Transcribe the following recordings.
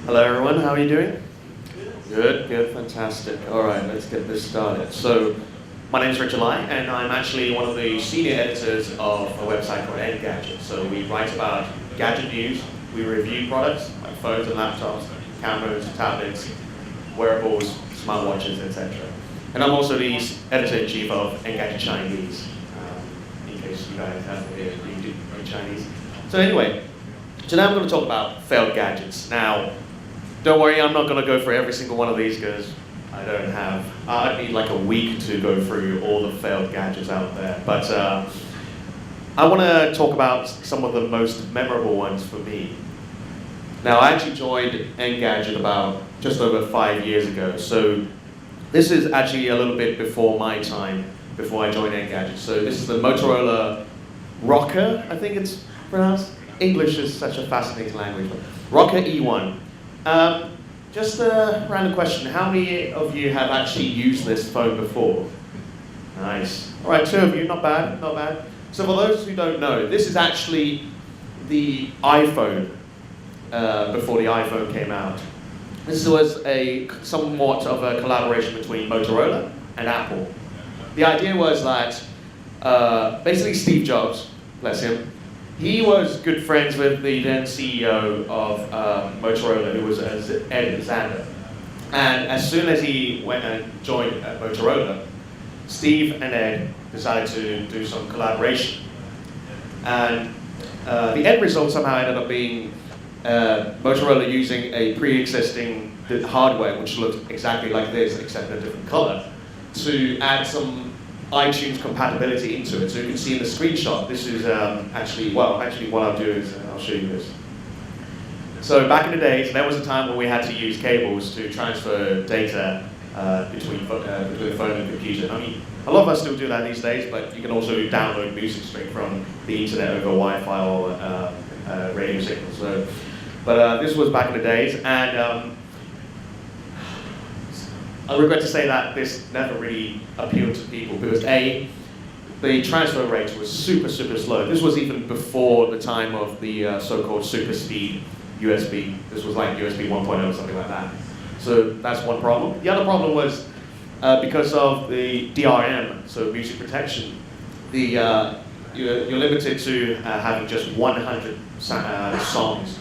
Hello everyone, how are you doing? Good, good, fantastic. All right, let's get this started. So, my name is Richard Lai, and I'm actually one of the senior editors of a website called Engadget. So we write about gadget news, we review products like phones and laptops, cameras, tablets, wearables, smartwatches, etc. And I'm also the editor-in-chief of Engadget Chinese, in case you guys haven't heard you do Chinese. So anyway, today I'm going to talk about failed gadgets. Now, don't worry, I'm not going to go through every single one of these because I'd need like a week to go through all the failed gadgets out there. But I want to talk about some of the most memorable ones for me. Now, I actually joined Engadget about just over 5 years ago. So this is actually a little bit before my time, before I joined Engadget. So this is the Motorola Rocker, I think it's pronounced. English is such a fascinating language. Rocker E1. Just a random question, how many of you have actually used this phone before? Nice. All right, 2 of you, not bad, not bad. So for those who don't know, this is actually the iPhone before the iPhone came out. This was somewhat of a collaboration between Motorola and Apple. The idea was that basically Steve Jobs, bless him, he was good friends with the then CEO of Motorola, who was Ed Zander. And as soon as he went and joined Motorola, Steve and Ed decided to do some collaboration. And the end result somehow ended up being Motorola using a pre-existing hardware which looked exactly like this, except in a different color, to add some iTunes compatibility into it. So you can see in the screenshot, this is actually what I'll do is I'll show you this. So back in the days, there was a time when we had to use cables to transfer data between the phone and computer. I mean, a lot of us still do that these days, but you can also download music straight from the internet over Wi-Fi or radio signals. So, but this was back in the days, and I regret to say that this never really appealed to people because A, the transfer rate was super, super slow. This was even before the time of the so-called super speed USB. This was like USB 1.0 or something like that. So that's one problem. The other problem was because of the DRM, so music protection, you're limited to having just 100 songs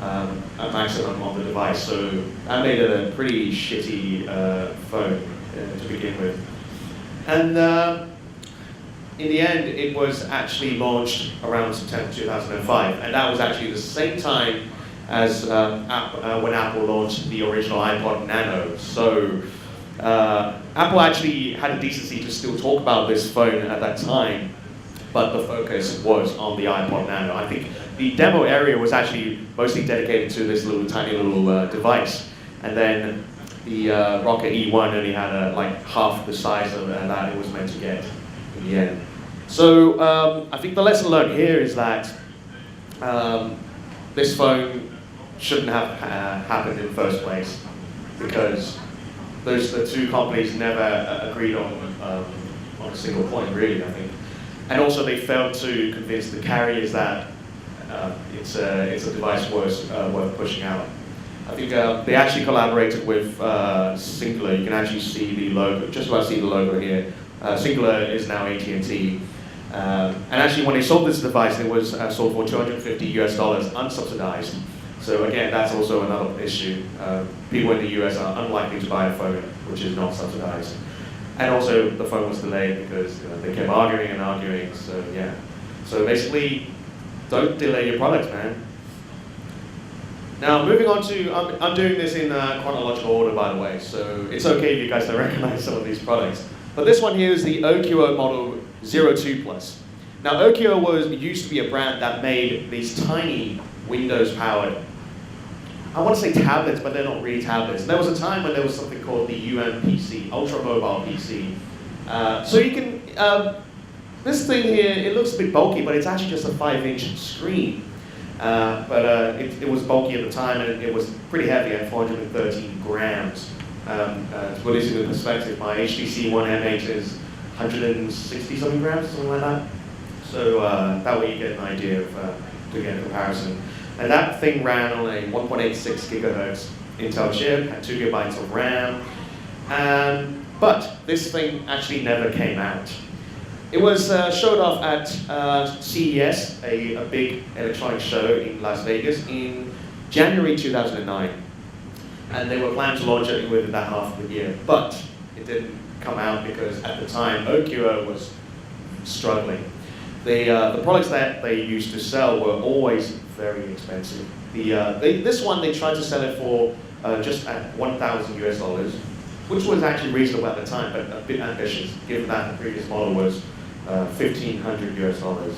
a maximum on the device, so that made it a pretty shitty phone to begin with. And in the end, it was actually launched around September 2005, and that was actually the same time as when Apple launched the original iPod Nano. So Apple actually had the decency to still talk about this phone at that time, but the focus was on the iPod Nano. I think the demo area was actually mostly dedicated to this tiny little device, and then the Rocker E1 only had like half the size of that it was meant to get in the end. So I think the lesson learned here is that this phone shouldn't have happened in the first place, because the two companies never agreed on a single point, really, I think. And also they failed to convince the carriers that it's a device worth pushing out. I think they actually collaborated with Singular. You can actually see the logo, just about see the logo here. Singular is now AT&T. And actually when they sold this device, it was sold for $250 unsubsidized. So again, that's also another issue. People in the US are unlikely to buy a phone which is not subsidized. And also, the phone was delayed because they kept arguing and arguing, so yeah. So basically, don't delay your products, man. Now, moving on to, I'm doing this in chronological order, by the way, so it's okay if you guys don't recognize some of these products. But this one here is the OQO Model 02 Plus. Now, OQO used to be a brand that made these tiny Windows-powered, I want to say tablets, but they're not really tablets. There was a time when there was something called the UMPC, Ultra Mobile PC. So you can, this thing here, it looks a bit bulky, but it's actually just a 5-inch screen. It was bulky at the time, and it was pretty heavy at 413 grams. To put this into perspective, my HTC One M8 is 160 something grams, something like that. So that way you get an idea of, to get a comparison. And that thing ran on a 1.86 gigahertz Intel chip, had 2 gigabytes of RAM. But this thing actually never came out. It was showed off at CES, a big electronics show in Las Vegas in January 2009. And they were planning to launch it within that half of the year. But it didn't come out because at the time, OQO was struggling. The products that they used to sell were always very expensive. This one, they tried to sell it for just at 1,000 US dollars, which was actually reasonable at the time, but a bit ambitious, given that the previous model was 1,500 US dollars.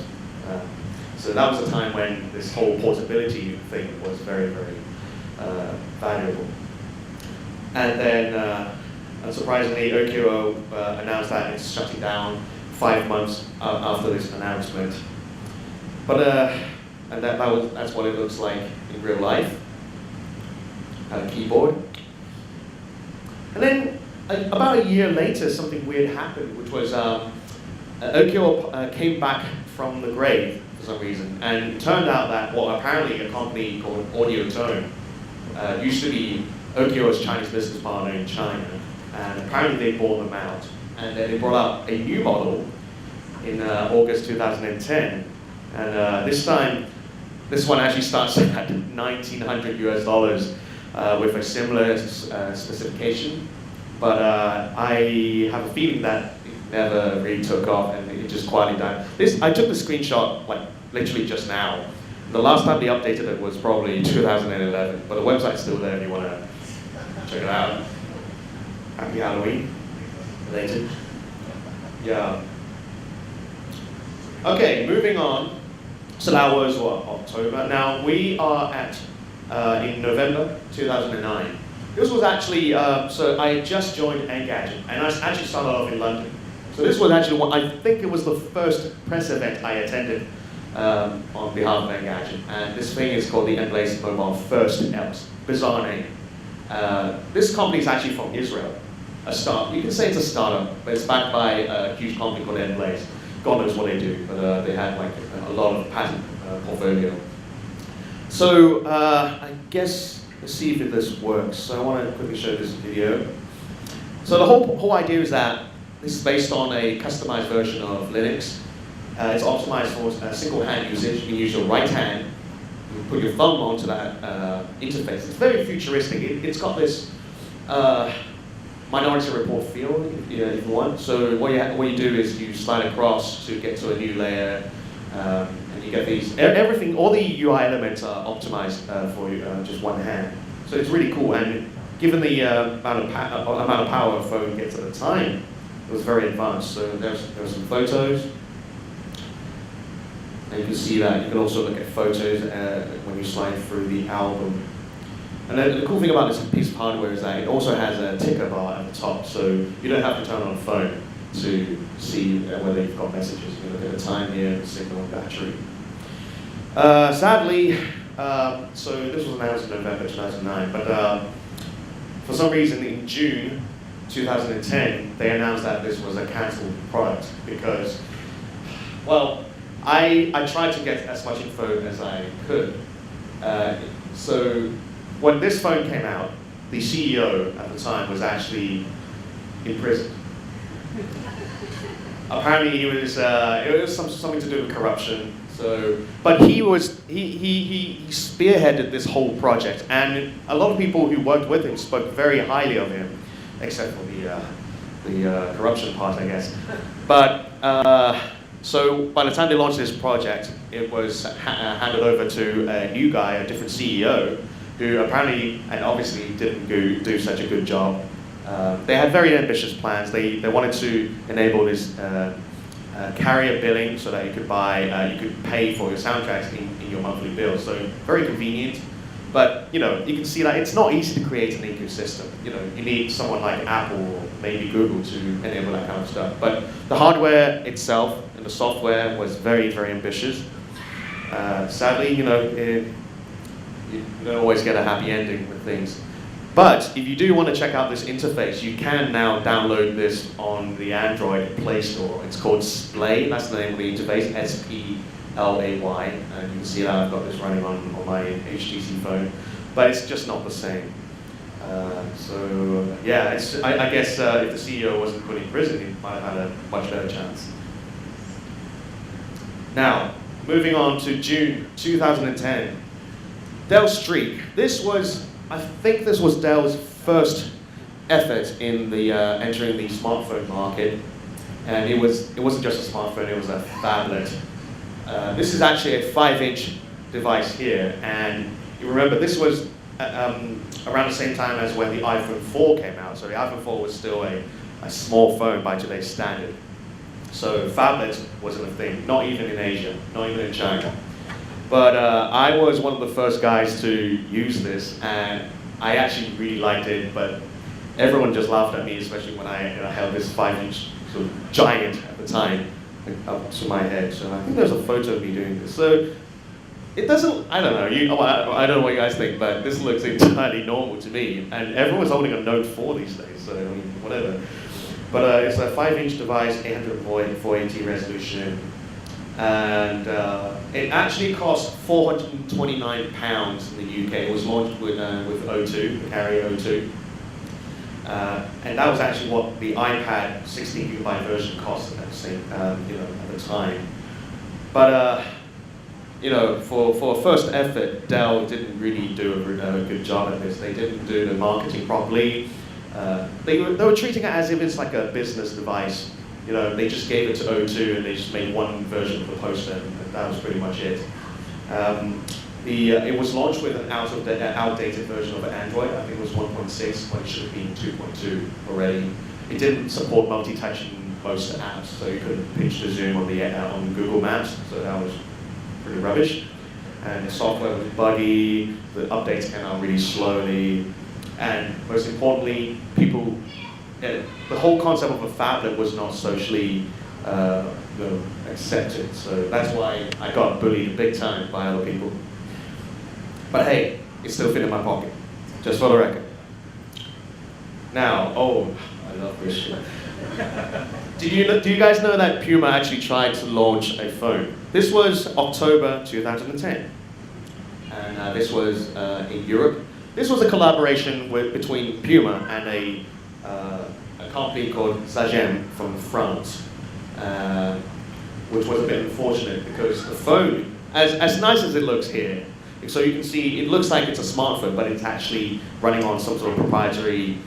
So that was a time when this whole portability thing was very, very valuable. And then, unsurprisingly, OQO announced that it's shutting down 5 months after this announcement. But and that's what it looks like in real life. Had a keyboard. And then about a year later, something weird happened, which was OQO came back from the grave for some reason, and it turned out that apparently a company called Audio Tone used to be OQO's Chinese business partner in China, and apparently they bought them out, and then they brought out a new model in August 2010, and this time, this one actually starts at 1,900 US dollars with a similar specification, but I have a feeling that it never really took off and it just quietly died. I took the screenshot like literally just now. The last time they updated it was probably 2011, but the website's still there if you want to check it out. Happy Halloween. Related. Yeah. Okay, moving on. So that was what, October. Now we are at in November 2009. This was actually, so I had just joined Engadget, and I actually started off in London. So this was actually I think it was the first press event I attended on behalf of Engadget, and this thing is called the Engadget Mobile First Apps. Bizarre name. This company is actually from Israel. You can say it's a startup, but it's backed by a huge company called Engadget. God knows what they do, but they had like a lot of patent portfolio. So I guess let's see if this works. So I want to quickly show this video. So the whole idea is that this is based on a customized version of Linux. It's optimized for single hand usage. You can use your right hand, you put your thumb onto that interface. It's very futuristic. It's got this Minority Report feel, if you want. So what you do is you slide across to get to a new layer, and you get these. Everything, all the UI elements are optimized for you, just one hand. So it's really cool. And given the amount of power a phone gets at the time, it was very advanced. So there's some photos. And you can see that. You can also look at photos when you slide through the album. And then the cool thing about this piece of hardware is that it also has a ticker bar at the top, so you don't have to turn on a phone to see whether you've got messages. You can look at the time here, the signal, and battery. Sadly, so this was announced in November 2009, but for some reason in June 2010, they announced that this was a cancelled product because, well, I tried to get as much info as I could. So when this phone came out, the CEO at the time was actually in prison. Apparently, it was something to do with corruption. So, but he spearheaded this whole project, and a lot of people who worked with him spoke very highly of him, except for the corruption part, I guess. But so by the time they launched this project, it was handed over to a new guy, a different CEO, who apparently and obviously didn't do such a good job. They had very ambitious plans. They wanted to enable this carrier billing so that you could you could pay for your soundtracks in your monthly bill. So very convenient. But you can see that it's not easy to create an ecosystem. You need someone like Apple or maybe Google to enable that kind of stuff. But the hardware itself and the software was very, very ambitious. Sadly, you don't always get a happy ending with things. But if you do want to check out this interface, you can now download this on the Android Play Store. It's called Splay, that's the name of the interface, Lay, and you can see that I've got this running on my HTC phone, but it's just not the same. So yeah, I guess if the CEO wasn't put in prison, he might have had a much better chance. Now, moving on to June 2010, Dell Streak. I think this was Dell's first effort in the entering the smartphone market, and it wasn't just a smartphone; it was a phablet. This is actually a 5-inch device here, and you remember this was around the same time as when the iPhone 4 came out. So the iPhone 4 was still a small phone by today's standard. So phablet wasn't a thing, not even in Asia, not even in China. But I was one of the first guys to use this, and I actually really liked it, but everyone just laughed at me, especially when I held this 5-inch sort of giant at the time up to my head. So I think there's a photo of me doing this. So it doesn't, I don't know, I don't know what you guys think, but this looks entirely normal to me. And everyone's holding a Note 4 these days, so I mean, whatever. But it's a 5-inch device, 800x480 resolution. And it actually cost £429 in the UK. It was launched with O2, the carrier O2. And that was actually what the iPad 16GB version cost at the same, at the time. But for a first effort, Dell didn't really do a good job at this. They didn't do the marketing properly. They were treating it as if it's like a business device. They just gave it to O2 and they just made one version of the poster, and that was pretty much it. It was launched with an outdated version of Android. I think it was 1.6 when it should have been 2.2 already. It didn't support multi-touch in most apps, so you couldn't pinch to zoom on Google Maps, so that was pretty rubbish. And the software was buggy, the updates came out really slowly, and most importantly, the whole concept of a phablet was not socially accepted, so that's why I got bullied big time by other people. But hey, it still fit in my pocket, just for the record. Now, I love this shit. Do you guys know that Puma actually tried to launch a phone? This was October 2010, and this was in Europe. This was a collaboration between Puma and a company called Sagem from France, which was a bit unfortunate because the phone, as nice as it looks here, so you can see it looks like it's a smartphone, but it's actually running on some sort of proprietary,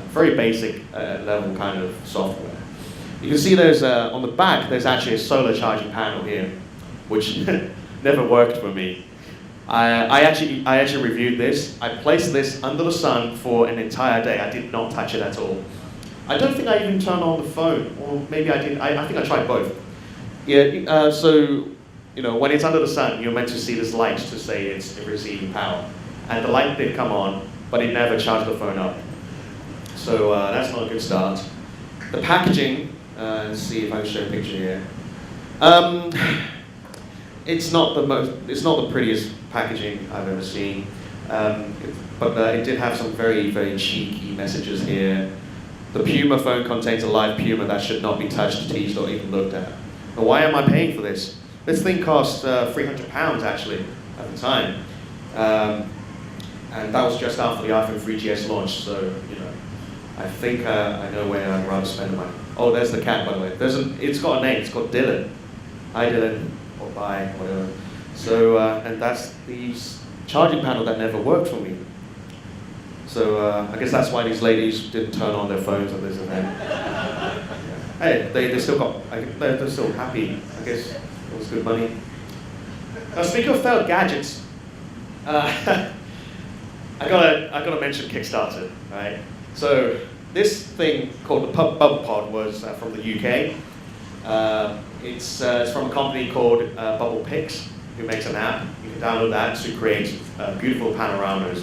very basic level kind of software. You can see there's on the back there's actually a solar charging panel here, which never worked for me. I actually reviewed this. I placed this under the sun for an entire day. I did not touch it at all. I don't think I even turned on the phone, or maybe I did. I think I tried both. Yeah. So when it's under the sun, you're meant to see this light to say it's receiving power, and the light did come on, but it never charged the phone up. So that's not a good start. The packaging. Let's see if I can show a picture here. It's not the prettiest packaging I've ever seen, but it did have some very, very cheeky messages here. The Puma phone contains a live Puma that should not be touched, teased, or even looked at. But why am I paying for this? This thing cost £300 actually at the time, and that was just after the iPhone 3GS launched. So I think I know where I'd rather spend the money. Oh, there's the cat, by the way. It's got a name. It's called Dylan. Hi, Dylan. Or bye, whatever. So, and that's the charging panel that never worked for me. So, I guess that's why these ladies didn't turn on their phones at this event. Hey, they're still happy. I guess it was good money. Now, speaking of failed gadgets, I gotta mention Kickstarter, right? So this thing called the Bubble Pod was from the UK. It's from a company called Bubble Pix, who makes an app. You can download that to create beautiful panoramas.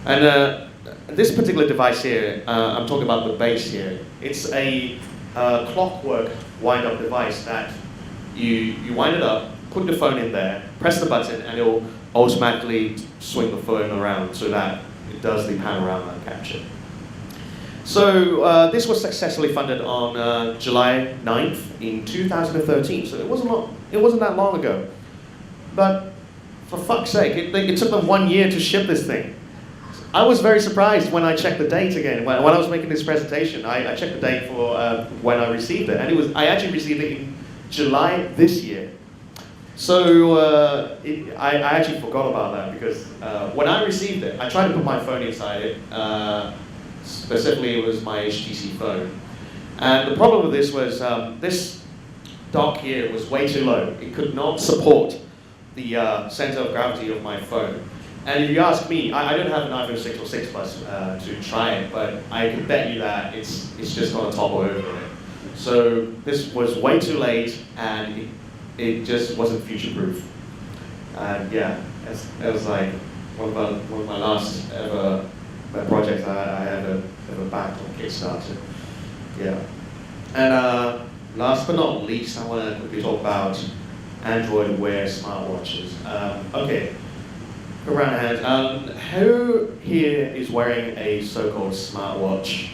And this particular device here, I'm talking about the base here. It's a clockwork wind-up device that you wind it up, put the phone in there, press the button, and it will automatically swing the phone around so that it does the panorama capture. So this was successfully funded on July 9th in 2013. So it wasn't that long ago. But for fuck's sake, it took them 1 year to ship this thing. I was very surprised when I checked the date again. When I was making this presentation, I checked the date for when I received it, and I actually received it in July this year. So I actually forgot about that because when I received it, I tried to put my phone inside it. Specifically, it was my HTC phone. And the problem with this was this dock here was way too low. It could not support the center of gravity of my phone. And if you ask me, I don't have an iPhone 6 or 6 Plus to try it, but I can bet you that it's just going to topple over it. So this was way too late, and it just wasn't future-proof. And yeah, it was like one of my last ever projects I had ever backed on Kickstarter. Yeah. And last but not least, I want to quickly talk about Android Wear smartwatches. Okay. Around the hand. Who here is wearing a so-called smartwatch?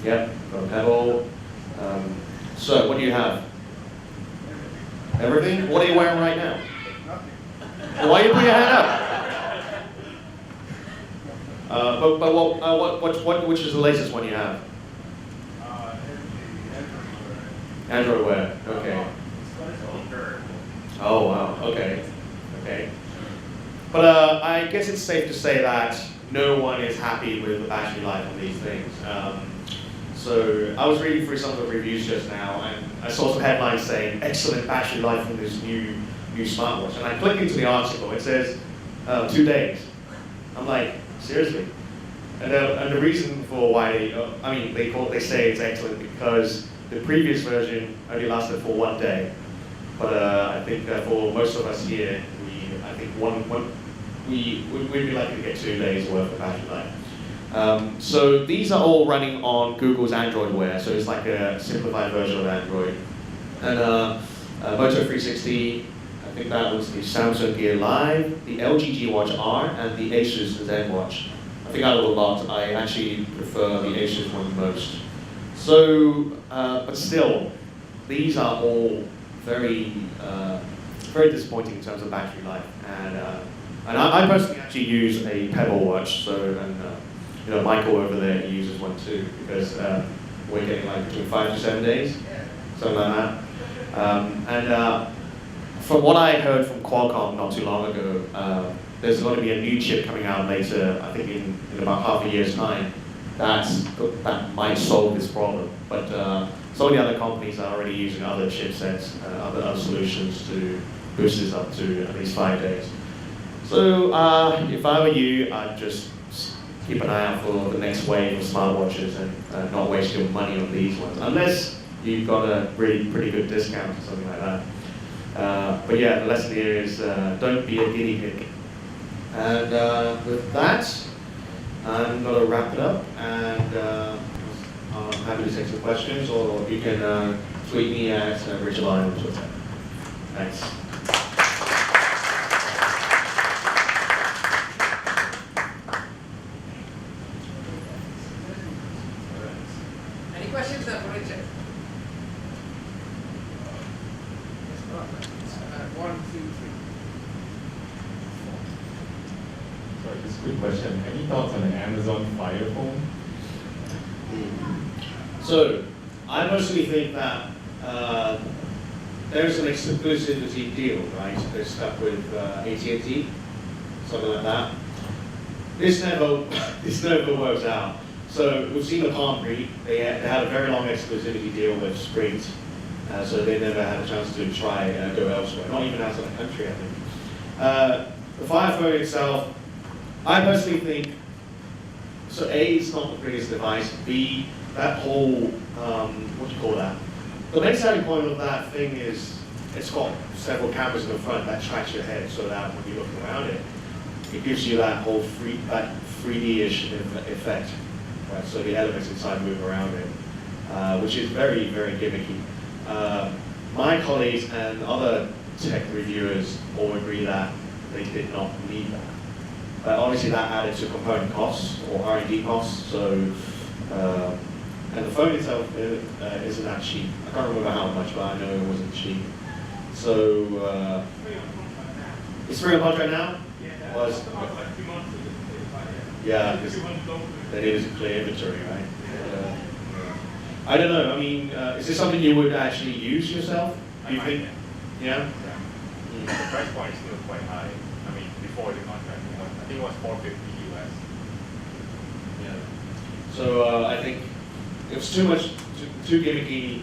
Yep, got a Pebble. So, what do you have? Everything? What are you wearing right now? Why you put your hand up? Which is the latest one you have? Android Wear. Okay. Oh wow. Okay. Okay. But I guess it's safe to say that no one is happy with the battery life on these things. So I was reading through some of the reviews just now, and I saw some headlines saying excellent battery life from this new smartwatch. And I clicked into the article. It says 2 days. I'm like, seriously? And the reason for why they say it's excellent because the previous version only lasted for 1 day. But I think for most of us here, we'd be likely to get 2 days worth of battery life. So these are all running on Google's Android Wear, so it's like a simplified version of Android. And Moto 360, I think that was the Samsung Gear Live, the LG G Watch R, and the Asus Zen Watch. I think out of the lot, I actually prefer the Asus one the most. So, but still, these are all very disappointing in terms of battery life. And I personally actually use a Pebble watch, so Michael over there uses one too, because we're getting like between 5 to 7 days, something like that. From what I heard from Qualcomm not too long ago, there's going to be a new chip coming out later, I think in about half a year's time, that might solve this problem. But some of the other companies are already using other chipsets, other solutions to boost this up to at least 5 days. So if I were you, I'd just keep an eye out for the next wave of smartwatches and not waste your money on these ones, unless you've got a really pretty good discount or something like that. But yeah, the lesson here is don't be a guinea pig. And with that, I'm going to wrap it up, and I'm happy to take some questions, or you can tweet me at Richard Lai on Twitter. Thanks. Any questions for Richard? 1, 2, 3. Sorry, just a quick question. Any thoughts on the Amazon Fire Phone? So, I mostly think that there's an exclusivity deal, right? They're stuck with AT&T, something like that. This never works out. So we've seen the Palm Pre. They had a very long exclusivity deal with Sprint, so they never had a chance to try go elsewhere, not even outside the country, I think. The Fire Phone itself, I personally think, so A, it's not the prettiest device. B, that whole, what do you call that? The main selling point of that thing is it's got several cameras in the front that tracks your head, so that when you look around it, it gives you that whole 3D-ish effect. Right? So the elements inside move around it, which is very, very gimmicky. My colleagues and other tech reviewers all agree that they did not need that. But obviously that added to component costs or R&D costs, so And the phone itself isn't that cheap. I can't remember how much, but I know it wasn't cheap. So it's free on contract now? Was yeah, because that is a clear inventory, right? I don't know. I mean, is this something you would actually use yourself? Do you think? Yeah. The price point is still quite high. I mean, before the contract, I think it was $450 US. Yeah. So I think it was too much, too gimmicky,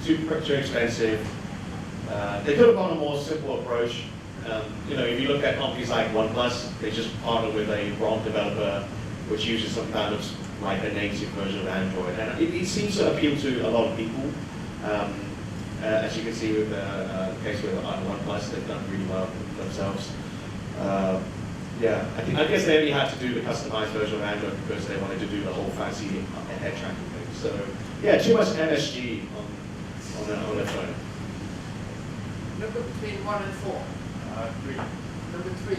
too expensive. They could have gone a more simple approach. You know, if you look at companies like OnePlus, they just partner with a ROM developer which uses some kind of like a native version of Android, and it seems to appeal to a lot of people. As you can see with the case with OnePlus, they've done really well themselves. Yeah, I guess they only had to do the customized version of Android because they wanted to do the whole fancy head tracking thing. So yeah, too much MSG on their phone. Number between 1 and 4. 3. Number 3.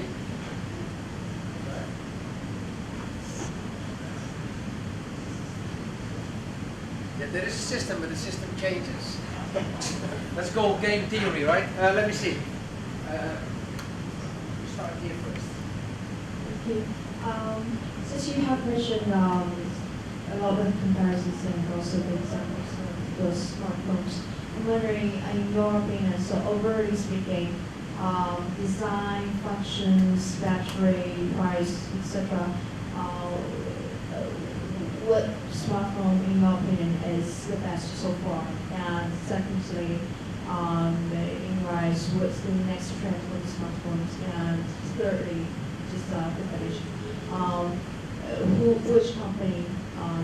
Yeah, there is a system, but the system changes. Let's go game theory, right? Let me see. Start here first. Okay. Since you have mentioned a lot of comparisons and also the examples of those smartphones, I'm wondering, in your opinion, so overall speaking, design, functions, battery, price, etc. What smartphone, in your opinion, is the best so far? And secondly, in rise, what's the next trend for the smartphones? And thirdly, just preparation. Which company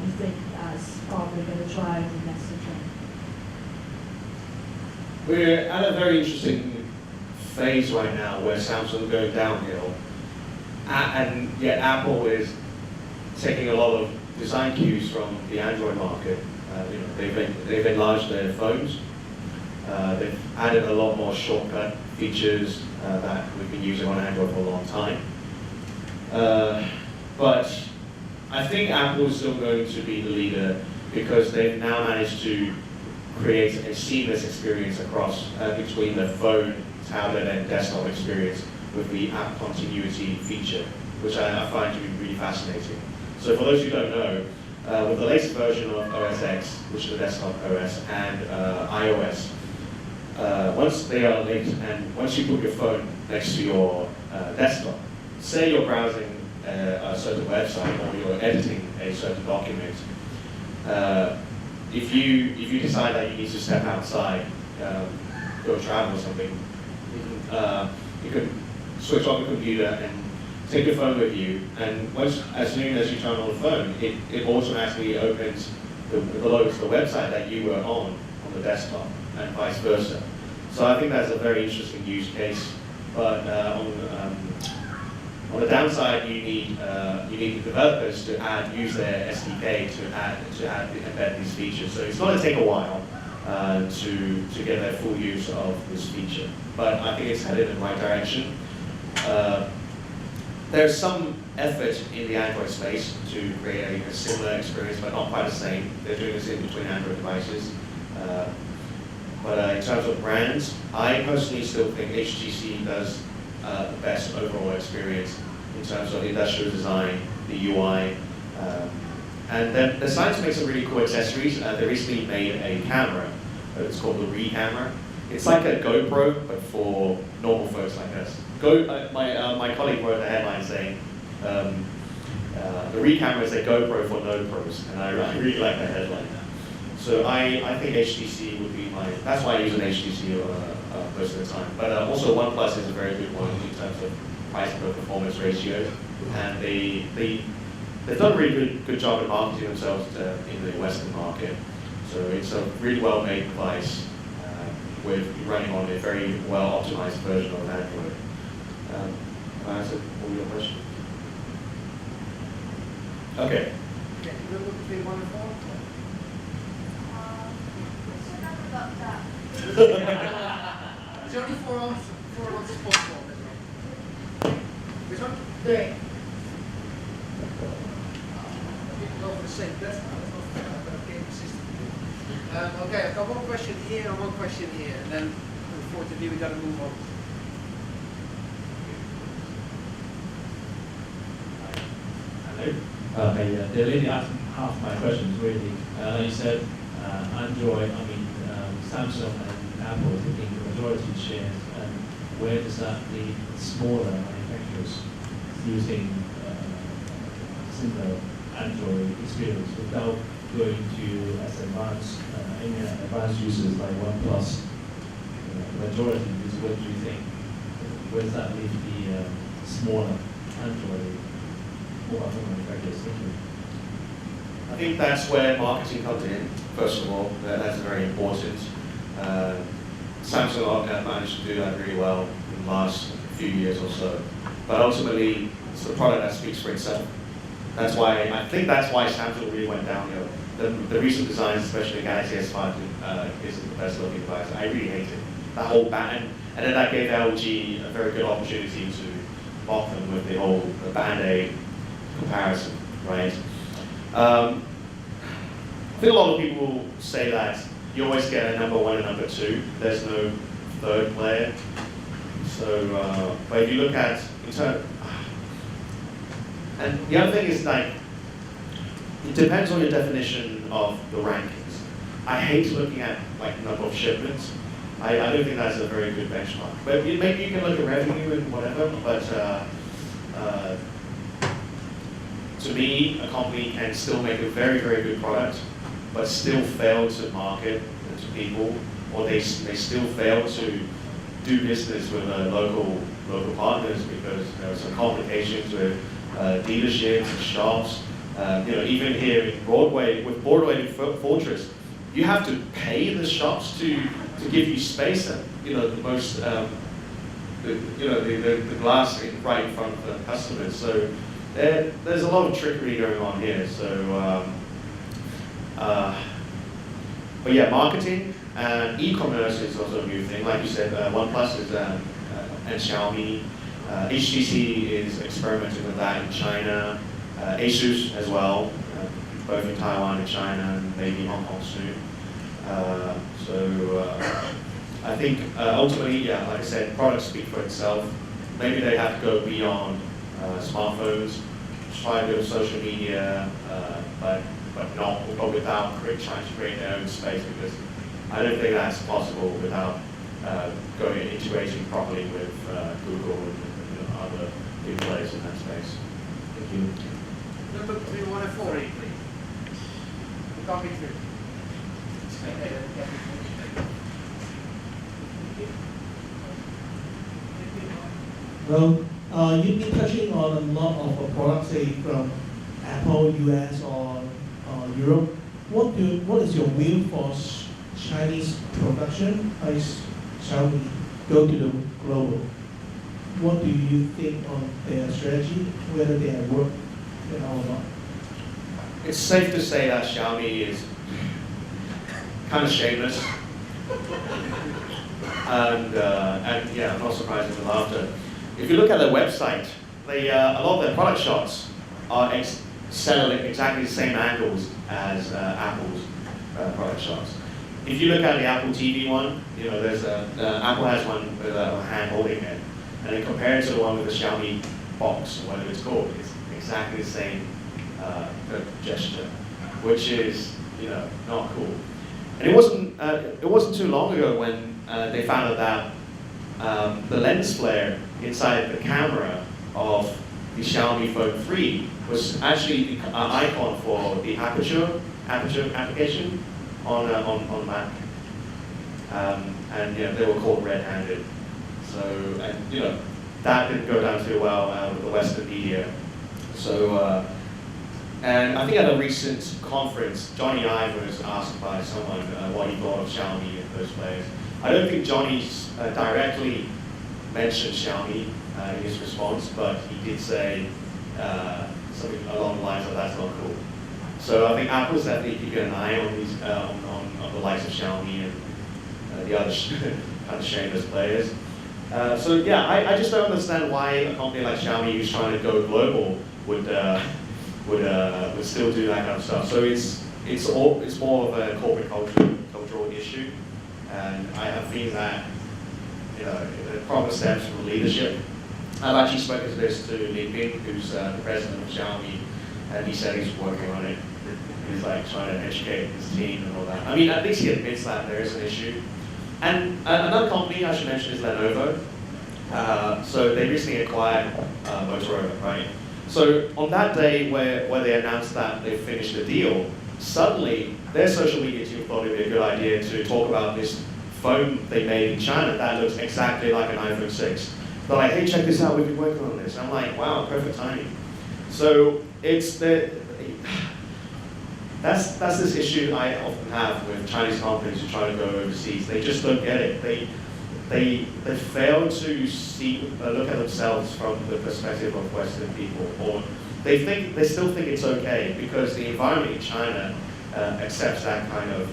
you think is probably going to drive the next trend? We're at a very interesting phase right now where Samsung is going downhill, and yet Apple is taking a lot of design cues from the Android market. You know, they've enlarged their phones. They've added a lot more shortcut features that we've been using on Android for a long time. But I think Apple is still going to be the leader because they've now managed to create a seamless experience across between the phone, tablet, and desktop experience with the app continuity feature, which I find to be really fascinating. So for those who don't know, with the latest version of OS X, which is the desktop OS, and iOS, once they are linked, and once you put your phone next to your desktop, say you're browsing a certain website or you're editing a certain document, if you decide that you need to step outside, go travel or something, you can switch on the computer and take your phone with you, and as soon as you turn on the phone, it automatically opens the website that you were on the desktop, and vice versa. So I think that's a very interesting use case. But on the downside, you need the developers to use their SDK to embed these features. So it's going to take a while to get their full use of this feature. But I think it's headed in the right direction. There's some effort in the Android space to create a similar experience, but not quite the same. They're doing this in between Android devices. But in terms of brands, I personally still think HTC does the best overall experience in terms of industrial design, the UI, and then the science makes some really cool accessories. They recently made a camera. It's called the Re camera. It's like a GoPro, but for normal folks like us. My colleague wrote the headline saying, the Re camera is a GoPro for no pros, and I really like that headline. So I think HTC would be that's why I use an HTC most of the time. But also OnePlus is a very good one in terms of price per performance ratio, and they've done a really good job of marketing themselves in the Western market. So it's a really well-made device with running on a very well-optimized version of Android. Can I answer all your questions? Okay. Okay, you look between 1 and 4? It's only 4 on sports ball. Which one? 3. Go the same platform. That's not fair. I've got a game system. Okay, I've got one question here and one question here, and then unfortunately we got to move on. Hello. The lady asked half my questions really. Like you said, Android, Samsung and Apple are taking the majority shares, and where does that leave smaller manufacturers using similar Android experience without going to as advanced, advanced users like OnePlus? Majority is what do you think? Where does that leave the smaller Android mobile phone manufacturers? Thank you. I think that's where marketing comes in, first of all. That's very important. Samsung managed to do that really well in the last few years or so. But ultimately, it's the product that speaks for itself. That's why, I think that's why Samsung really went downhill. The recent designs, especially the Galaxy S5, isn't the best looking device. I really hate it. That whole band, and then that gave LG a very good opportunity to mock them with the whole Band-Aid comparison, right? I think a lot of people say that you always get a number one and number two. There's no third player. So, but if you look at and the other thing is like, it depends on your definition of the rankings. I hate looking at like number of shipments. I don't think that's a very good benchmark. But maybe you can look at revenue and whatever. But to me, a company can still make a very, very good product, but still fail to market to people, or they still fail to do business with local partners because there are some complications with dealerships and shops. Even here in Broadway, with Broadway and Fortress, you have to pay the shops to give you space and the most the glass right in front of the customers. So there's a lot of trickery going on here. So but yeah, marketing and e-commerce is also a new thing. Like you said, OnePlus is and Xiaomi. HTC is experimenting with that in China. Asus as well, both in Taiwan and China, and maybe Hong Kong soon. I think ultimately, yeah, like I said, products speak for itself. Maybe they have to go beyond smartphones, try a bit of social media, but without trying to create their own space, because I don't think that's possible without integrating properly with Google and other big players in that space. Thank you. Number 314, please. Copy through. Well, you've been touching on a lot of products, say from Apple, US, or Europe. What is your view for Chinese production as Xiaomi go to the global? What do you think on their strategy, whether they have worked or not? It's safe to say that Xiaomi is kind of shameless. And yeah, I'm not surprised with the laughter. If you look at their website, a lot of their product shots are set at exactly the same angles as Apple's product shots. If you look at the Apple TV one, there's Apple has one with a hand holding it, and then compare it to the one with the Xiaomi box, or whatever it's called, it's exactly the same gesture, which is not cool. And it wasn't too long ago when they found out that the lens flare inside the camera of the Xiaomi Phone 3 was actually the icon for the aperture application on Mac, and they were called red-handed. So that didn't go down too well with the Western media. So and I think at a recent conference, Johnny Ive was asked by someone what he thought of Xiaomi and those players. I don't think Johnny directly mentioned Xiaomi in his response, but he did say something along the lines of that's not cool. So I think Apple's definitely keeping an eye on these on the likes of Xiaomi and the other kind of shameless players. So yeah, I just don't understand why a company like Xiaomi, who's trying to go global, would would still do that kind of stuff. So it's more of a corporate cultural issue, and I have seen that the proper steps from leadership. I've actually spoken to this to Li Ping, who's the president of Xiaomi, and he said he's working on it. He's like trying to educate his team and all that. I mean, at least he admits that there is an issue. And another company I should mention is Lenovo. So they recently acquired Motorola, right? So on that day where they announced that they finished the deal, suddenly their social media team thought it'd be a good idea to talk about this phone they made in China that looks exactly like an iPhone 6. They're like, hey, check this out, we've been working on this. And I'm like, wow, perfect timing. So it's that's this issue I often have with Chinese companies who try to go overseas. They just don't get it. They fail to look at themselves from the perspective of Western people, or they still think it's okay because the environment in China accepts that kind of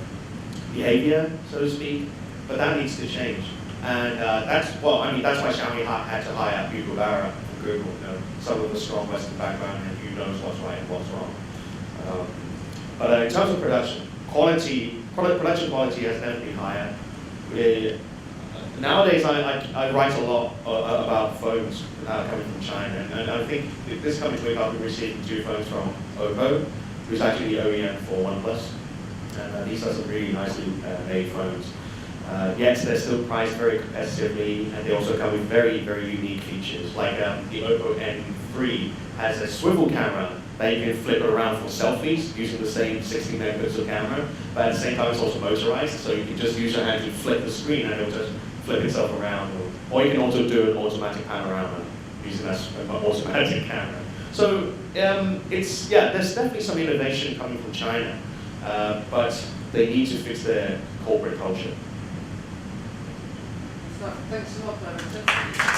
behavior, so to speak. But that needs to change, and that's why Xiaomi had to hire Hugo Barra from Google, someone with a strong Western background and who knows what's right and what's wrong. But in terms of production quality has never been higher. Nowadays, I write a lot about phones coming from China, and I think this coming week I'll be receiving 2 phones from Oppo, who's actually the OEM for OnePlus, and these are some really nicely made phones. Yes, they're still priced very competitively, and they also come with very, very unique features, like the Oppo N3 has a swivel camera that you can flip around for selfies using the same 16 megapixel camera, but at the same time it's also motorized, so you can just use your hand to flip the screen and it'll just flip itself around, or you can also do an automatic panorama using an automatic camera. So there's definitely some innovation coming from China, but they need to fix their corporate culture. Thanks a lot, Richard.